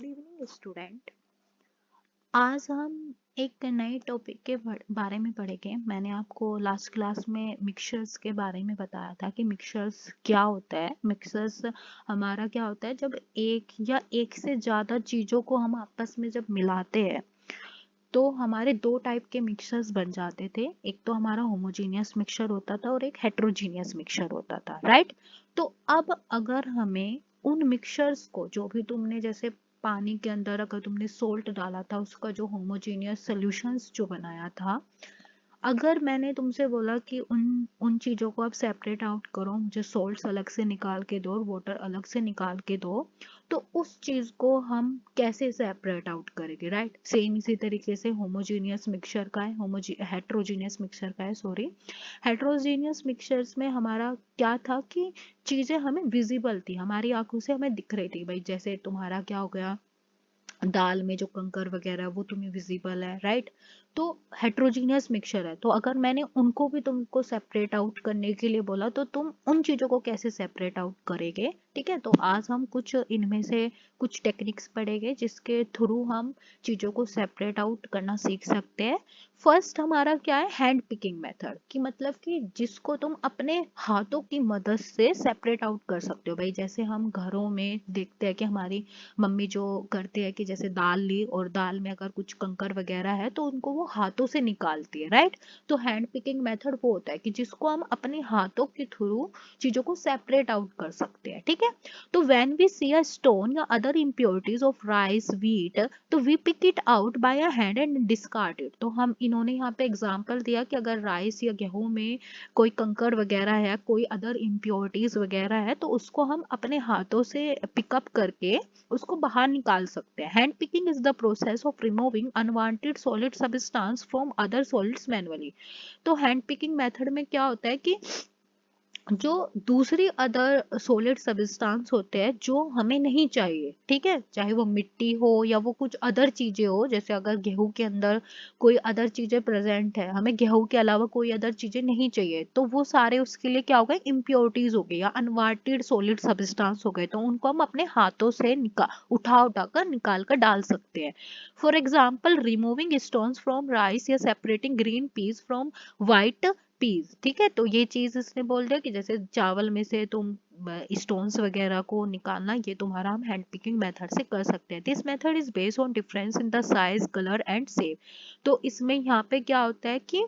Good evening student. आज हम एक नए टॉपिक के बारे में पढ़ेंगे। मैंने आपको लास्ट क्लास में मिक्सचर्स के बारे में बताया था कि मिक्सचर्स क्या होता है। मिक्सचर्स हमारा क्या होता है, जब एक या एक से ज़्यादा चीज़ों को हम आपस में जब मिलाते हैं तो हमारे दो टाइप के मिक्सचर्स बन जाते थे। एक तो हमारा होमोजीनियस मिक्सचर होता था और एक हेट्रोजीनियस मिक्सचर होता था, राइट। तो अब अगर हमें उन मिक्सचर्स को, जो भी तुमने जैसे पानी के अंदर अगर तुमने सोल्ट डाला था, उसका जो होमोजीनियस सॉल्यूशंस जो बनाया था, अगर मैंने तुमसे बोला कि उन उन चीज़ों को आप सेपरेट आउट करो, मुझे सोल्ट्स अलग से निकाल के दो और वाटर अलग से निकाल के दो, तो उस चीज़ को हम कैसे सेपरेट आउट करेंगे, राइट। सेम इसी तरीके से होमोजीनियस मिक्सचर का है, हेट्रोजीनियस मिक्सचर का है, सॉरी। हेट्रोजीनियस मिक्सचर्स में हमारा क्या था कि चीज़ें हमें विजिबल थी, हमारी आंखों से हमें दिख रही थी। भाई जैसे तुम्हारा क्या हो गया, दाल में जो कंकर वगैरह वो तुम्हें विजिबल है, राइट। तो हेट्रोजीनियस मिक्सचर है, तो अगर मैंने उनको भी तुमको सेपरेट आउट करने के लिए बोला तो तुम उन चीज़ों को कैसे सेपरेट आउट करेंगे, ठीक है। तो आज हम कुछ इनमें से कुछ टेक्निक्स पढ़ेंगे जिसके थ्रू हम चीज़ों को सेपरेट आउट करना सीख सकते हैं। फर्स्ट हमारा क्या है, हैंड पिकिंग मेथड, कि मतलब कि जिसको तुम अपने हाथों की मदद से सेपरेट आउट कर सकते हो। भाई जैसे हम घरों में देखते हैं कि हमारी मम्मी जो करते हैं कि जैसे दाल ली और दाल में अगर कुछ कंकर वगैरह है तो उनको वो हाथों से निकालती है, राइट। तो हैंड पिकिंग मेथड वो होता है कि जिसको हम अपने हाथों के थ्रू चीजों को सेपरेट आउट कर सकते हैं, ठीक है। तो when we see a stone या other impurities of rice wheat, तो we pick it out by a hand and discard it. तो हम इन्होंने यहाँ पे एग्जांपल दिया कि अगर राइस या गेहूं में कोई कंकर वगैरह है, कोई अदर इम्प्योरिटीज वगैरह है, तो उसको हम अपने हाथों से पिकअप करके उसको बाहर निकाल सकते हैं। Hand picking is the process of removing unwanted solid substance from other solids manually. तो हैंड पिकिंग मेथड में क्या होता है कि जो दूसरी अदर सॉलिड सब्सटेंस होते हैं जो हमें नहीं चाहिए, ठीक है, चाहे वो मिट्टी हो या वो कुछ अदर चीजें हो। जैसे अगर गेहूं के अंदर कोई अदर चीजें प्रेजेंट है, हमें गेहूं के अलावा कोई अदर चीजें नहीं चाहिए, तो वो सारे उसके लिए क्या हो गए, इम्प्योरिटीज हो गई या अनवांटेड सॉलिड सब्सटेंस हो गए, तो उनको हम अपने हाथों से उठा कर निकाल कर डाल सकते हैं। For example removing stones from rice या separating green peas from white peas, ठीक है। तो ये चीज इसने बोल दिया कि जैसे चावल में से तुम स्टोन्स वगैरह को निकालना, ये तुम्हारा हम हैंड पिकिंग मेथड से कर सकते हैं। This method is based on difference in the size, colour and shape. तो इसमें यहाँ पे क्या होता है कि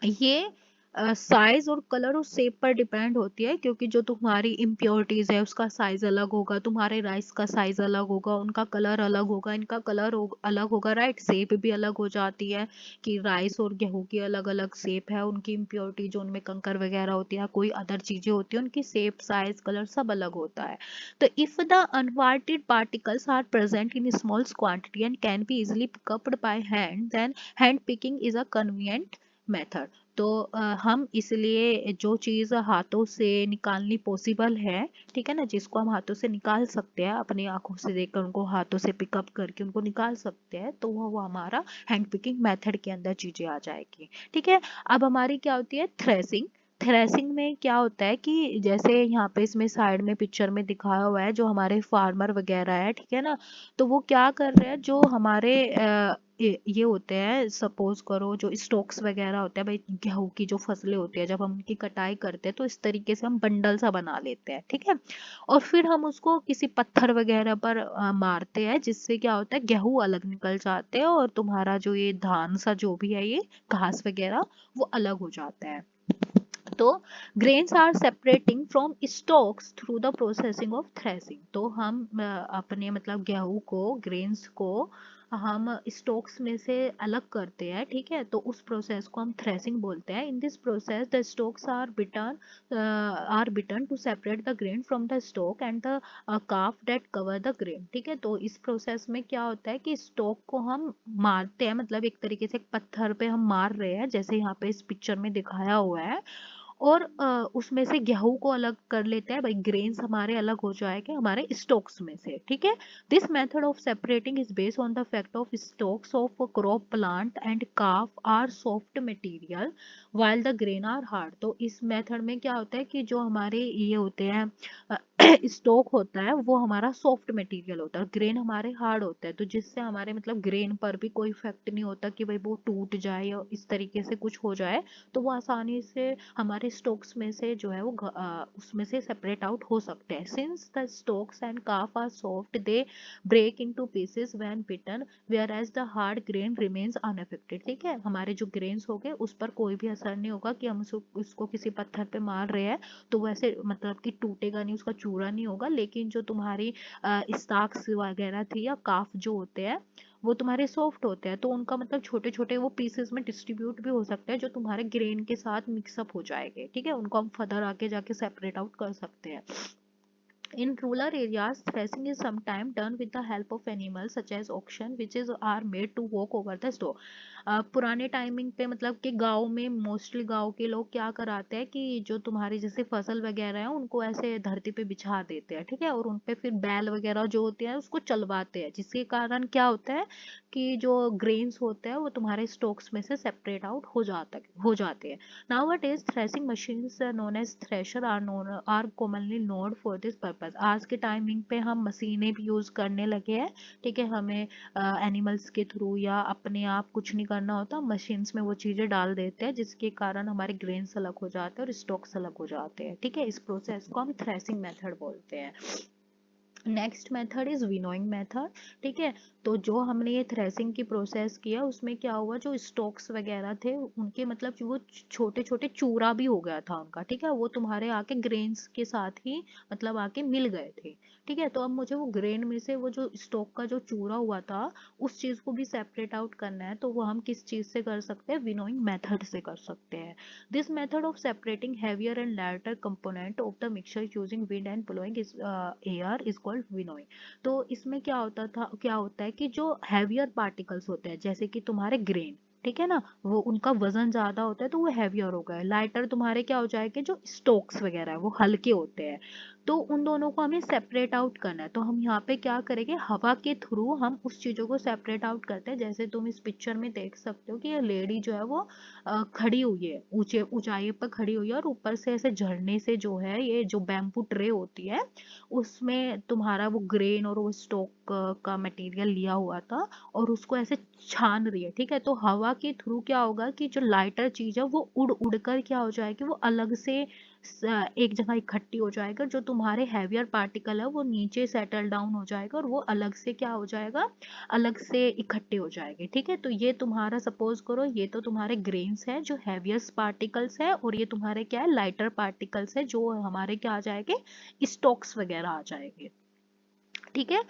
ये साइज और कलर और शेप पर डिपेंड होती है, क्योंकि जो तुम्हारी इम्प्योरिटीज है उसका साइज अलग होगा, तुम्हारे राइस का साइज अलग होगा, उनका कलर अलग होगा, इनका कलर अलग होगा, राइट। शेप भी अलग हो जाती है कि राइस और गेहूं की अलग अलग शेप है, उनकी इम्प्योरिटी जो उनमें कंकर वगैरह होती है, कोई अदर चीजें होती है, उनकी शेप, साइज, कलर सब अलग होता है। तो if the unwanted particles are present in small quantity and can be easily picked up by hand, then hand picking is a convenient method. तो हम इसलिए जो चीज़ हाथों से निकालनी पॉसिबल है, ठीक है ना, जिसको हम हाथों से निकाल सकते हैं, अपनी आंखों से देखकर उनको हाथों से पिकअप करके उनको निकाल सकते हैं, तो वो हमारा हैंड पिकिंग मेथड के अंदर चीज़ें आ जाएगी, ठीक है। अब हमारी क्या होती है, थ्रेसिंग। थ्रेसिंग में क्या होता है कि जैसे यहाँ पे इसमें साइड में पिक्चर में दिखाया हुआ है, जो हमारे फार्मर वगैरह है, ठीक है ना, तो वो क्या कर रहे हैं, जो हमारे ये होते हैं, सपोज करो जो स्टॉक्स वगैरह होते हैं, भाई गेहूं की जो फसलें होती है, जब हम उनकी कटाई करते हैं तो इस तरीके से हम बंडल सा बना लेते हैं, ठीक है। और फिर हम उसको किसी पत्थर वगैरह पर मारते हैं, जिससे क्या होता है, गेहूं अलग निकल जाते हैं और तुम्हारा जो ये धान सा जो भी है, ये घास वगैरह, वो अलग हो जाता है। तो grains are separating from stalks through the processing of threshing. तो हम अपने मतलब गेहूं को, ग्रेन्स को हम स्टॉक्स में से अलग करते हैं, ठीक है। तो उस प्रोसेस को हम थ्रेसिंग बोलते हैं। In this process the stalks are beaten to separate the grain from the stalk and the chaff that cover the grain, ठीक है। तो इस प्रोसेस में क्या होता है कि स्टॉक को हम मारते हैं, मतलब एक तरीके से एक पत्थर पे हम मार रहे हैं, जैसे यहाँ पे इस पिक्चर में दिखाया हुआ है, और उसमें से गेहूं को अलग कर लेते हैं, भाई ग्रेन्स हमारे अलग हो जाएंगे हमारे स्टॉक्स में से, ठीक है। This method of separating is based on the fact of stalks of crop plant and chaff are soft material while the grain are hard. तो इस मेथड में क्या होता है कि जो हमारे ये होते हैं स्टोक होता है वो हमारा सॉफ्ट मटेरियल होता है, ग्रेन हमारे हार्ड होते हैं, तो जिससे हमारे मतलब ग्रेन पर भी कोई इफेक्ट नहीं होता कि भाई वो टूट जाए या इस तरीके से कुछ हो जाए, तो वो आसानी से हमारे स्टोक्स में से जो है वो उसमें से सेपरेट आउट हो सकते हैं। Since the stalks and chaff are soft they break into pieces when beaten whereas the hard grain remains unaffected. ठीक है, हमारे जो ग्रेन्स हो गए उस पर कोई भी असर नहीं होगा कि हम उसको किसी पत्थर पे मार रहे हैं तो वैसे मतलब कि टूटेगा नहीं, उसका चूरा नहीं होगा। लेकिन जो तुम्हारी स्टाक्स वगैरह थी या काफ जो होते हैं वो तुम्हारे सॉफ्ट होते हैं, तो उनका मतलब छोटे छोटे वो पीसेस में डिस्ट्रीब्यूट भी हो सकते हैं जो तुम्हारे ग्रेन के साथ मिक्सअप हो जाएंगे। ठीक है, उनको हम फर्दर आके जाके सेपरेट आउट कर सकते हैं। In rural areas, threshing is sometimes done with the help of animals such as oxen, which is are made to walk over the snow. पुराने टाइमिंग पे मतलब कि गांव में मोस्टली गांव के लोग क्या कराते हैं कि जो तुम्हारी जैसे फसल वगैरह है उनको ऐसे धरती पे बिछा देते हैं। ठीक है, और उन पे फिर बैल वगैरह जो होते हैं उसको चलवाते हैं, जिसके कारण क्या होता है कि जो ग्रेन्स होते हैं वो तुम्हारे स्टोक्स में से सेपरेट आउट हो जाते हैं। Nowadays, threshing machines known as thresher are commonly known for this purpose. आज के टाइमिंग पे हम मशीनें भी यूज करने लगे हैं। ठीक है, हमें एनिमल्स के थ्रू या अपने आप कुछ नहीं करना होता, मशीन्स में वो चीजें डाल देते हैं जिसके कारण हमारे ग्रेन्स अलग हो जाते हैं और स्टॉक्स अलग हो जाते हैं। ठीक है, इस प्रोसेस को हम थ्रेसिंग मेथड बोलते हैं। Next method is winnowing method. ठीक है, तो जो हमने ये थ्रेसिंग की प्रोसेस किया उसमें क्या हुआ, जो स्टॉक्स वगैरह थे उनके मतलब जो वो छोटे छोटे चूरा भी हो गया था उनका। ठीक है, वो तुम्हारे आके ग्रेन्स के साथ ही मतलब आके मिल गए थे। ठीक है, तो अब मुझे वो ग्रेन में से वो जो स्टॉक का जो चूरा हुआ था उस चीज को भी सेपरेट आउट करना है, तो वो हम किस चीज से कर सकते हैं, विनोइंग मेथड से कर सकते हैं। This method of separating heavier and lighter component of the mixture using wind and blowing is air is called winnowing. तो इसमें क्या होता है कि जो हैवियर पार्टिकल्स होते हैं जैसे कि तुम्हारे ग्रेन, ठीक है ना, वो उनका वजन ज्यादा होता है तो वो हैवियर हो गए। लाइटर तुम्हारे क्या हो जाएंगे, जो स्टोक्स वगैरह है वो हल्के होते हैं। तो उन दोनों को हमें सेपरेट आउट करना है, तो हम यहाँ पे क्या करेंगे, हवा के थ्रू हम उस चीजों को सेपरेट आउट करते हैं। जैसे तुम इस पिक्चर में देख सकते हो कि ये लेडी जो है वो खड़ी हुई है, ऊंचे ऊंचाई पर खड़ी हुई है, और ऊपर से ऐसे झरने से जो है ये जो बैम्बू ट्रे होती है उसमें तुम्हारा वो ग्रेन और वो स्टोक का मटेरियल लिया हुआ था और उसको ऐसे छान रही है। ठीक है, तो हवा के थ्रू क्या होगा कि जो लाइटर चीज है वो उड़ उड़ कर क्या हो जाएगी, वो अलग से एक जगह इकट्ठी हो जाएगा। जो तुम्हारे हैवियर पार्टिकल है वो नीचे सेटल डाउन हो जाएगा और वो अलग से क्या हो जाएगा, अलग से इकट्ठे हो जाएंगे। ठीक है, तो ये तुम्हारा सपोज करो ये तो तुम्हारे ग्रेन्स है जो हैवियस पार्टिकल्स है, और ये तुम्हारे क्या है, लाइटर पार्टिकल्स है जो हमारे क्या आ जाएंगे, स्टॉक्स वगैरह आ जाएंगे। ठीक है,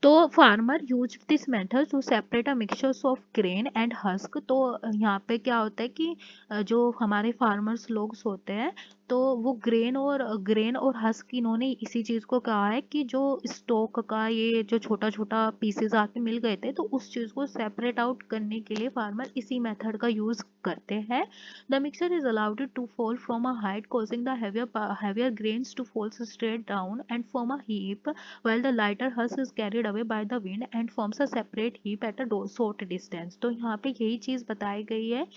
तो farmer use this method to separate a mixtures of grain and husk. तो यहाँ पे क्या होता है कि जो हमारे फार्मर्स लोग होते हैं तो वो ग्रेन और हस्क इन्होंने इसी चीज को कहा है कि जो स्टोक का ये जो छोटा छोटा पीसेस आके मिल गए थे तो उस चीज को सेपरेट आउट करने के लिए फार्मर इसी मेथड का यूज करते हैं। The mixture is allowed to fall from a height causing the heavier grains to fall straight down and form a heap, while the lighter husk is carried away by the wind and forms a separate heap at a short distance। तो यहाँ पे यही चीज बताई गई है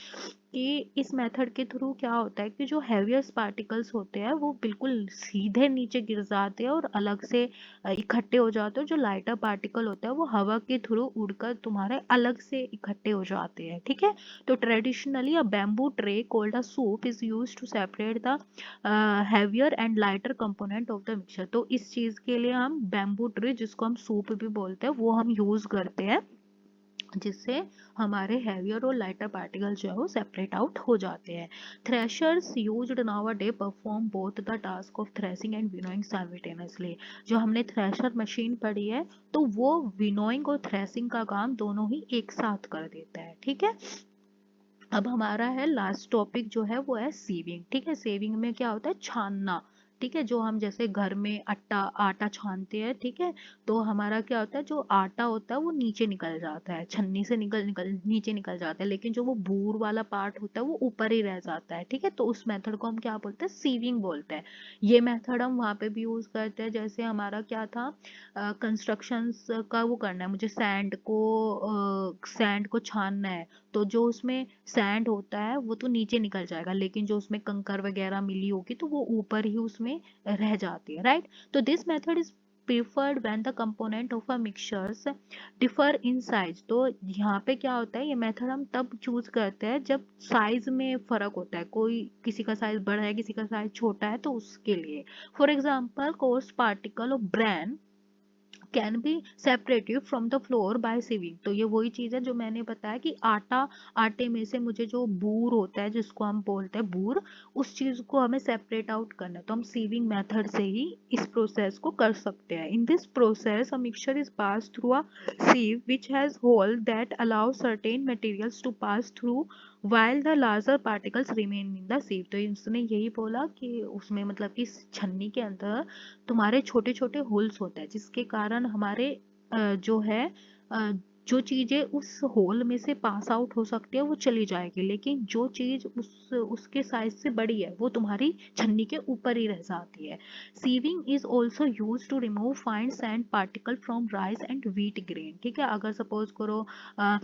कि इस मेथड के थ्रू क्या होता है कि जो हैवियस पार्टिकल्स होते हैं वो बिल्कुल सीधे नीचे गिर जाते हैं और अलग से इकट्ठे हो जाते हैं। जो लाइटर पार्टिकल होता है वो हवा के थ्रू उड़कर तुम्हारे अलग से इकट्ठे हो जाते हैं। ठीक है, तो traditionally a bamboo tray called a soop is use to separate the heavier and lighter component of the mixture. तो इस चीज के लिए हम बैम्बू ट्रे, जिसको हम सूप भी बोलते हैं, वो हम यूज करते हैं जिससे हमारे हैवियर और लाइटर पार्टिकल जो है वो सेपरेट आउट हो जाते हैं। Threshers used nowadays perform both the task of threshing and winnowing simultaneously. जो हमने थ्रेशर मशीन पढ़ी है तो वो विनोइंग और थ्रेसिंग का काम दोनों ही एक साथ कर देता है। ठीक है, अब हमारा है लास्ट टॉपिक जो है वो है सीविंग। ठीक है, सेविंग में क्या होता है, छानना। ठीक है, जो हम जैसे घर में आटा आटा छानते हैं, ठीक है, तो हमारा क्या होता है, जो आटा होता है वो नीचे निकल जाता है, छन्नी से निकल निकल नीचे निकल जाता है, लेकिन जो वो भूर वाला पार्ट होता है वो ऊपर ही रह जाता है। ठीक है, तो उस मेथड को हम क्या बोलते हैं, सीविंग बोलते हैं। ये मेथड हम वहां पे भी यूज करते हैं, जैसे हमारा क्या था, कंस्ट्रक्शन का वो करना है, मुझे सैंड को छानना है, तो जो उसमें सैंड होता है वो तो नीचे निकल जाएगा, लेकिन जो उसमें कंकर वगैरह मिली होगी तो वो ऊपर ही उसमें में रह जाती है, राइट। तो this method is preferred when the component of a mixtures differ in size। तो यहाँ पे क्या होता है, ये मेथड हम तब चूज करते हैं जब साइज में फर्क होता है, कोई किसी का साइज बड़ा है किसी का साइज छोटा है, तो उसके लिए। For example coarse particle of bran can be separated from the flour by sieving. तो ये वही चीज है जो मैंने बताया कि आटे में से मुझे जो बूर होता है जिसको हम बोलते हैं बूर, उस चीज को हमें सेपरेट आउट करना है, तो हम सीविंग मेथड से ही इस प्रोसेस को कर सकते हैं। In this process a mixture is pass through a sieve which has hole that allow certain materials to pass through while the larger particles remain in the sieve। तो इसने यही बोला कि उसमें मतलब कि छन्नी के अंदर तुम्हारे छोटे छोटे होल्स होते हैं जिसके कारण हमारे जो है अ, जो चीजें उस होल में से पास आउट हो सकती है वो चली जाएगी, लेकिन जो चीज उसके साइज से बड़ी है वो तुम्हारी छन्नी के ऊपर ही रह जाती है। Sieving is also use to remove fine sand particle from rice and wheat grain. ठीक है, अगर सपोज करो अ,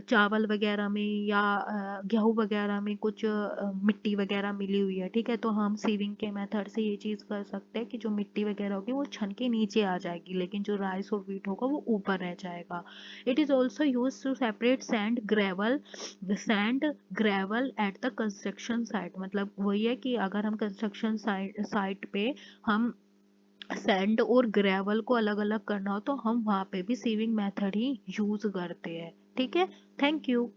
चावल वगैरह में या गेहूं वगैरह में कुछ मिट्टी वगैरह मिली हुई है, ठीक है, तो हम सीविंग के मेथड से ये चीज कर सकते हैं कि जो मिट्टी वगैरह होगी वो छन के नीचे आ जाएगी, लेकिन जो राइस और व्हीट होगा वो ऊपर रह जाएगा। It is also use to separate sand gravel at the construction site. मतलब वही है कि अगर हम कंस्ट्रक्शन साइट पे हम सैंड और ग्रेवल को अलग अलग करना हो तो हम वहां पे भी सीविंग मेथड ही यूज करते हैं। ठीक है, थैंक यू।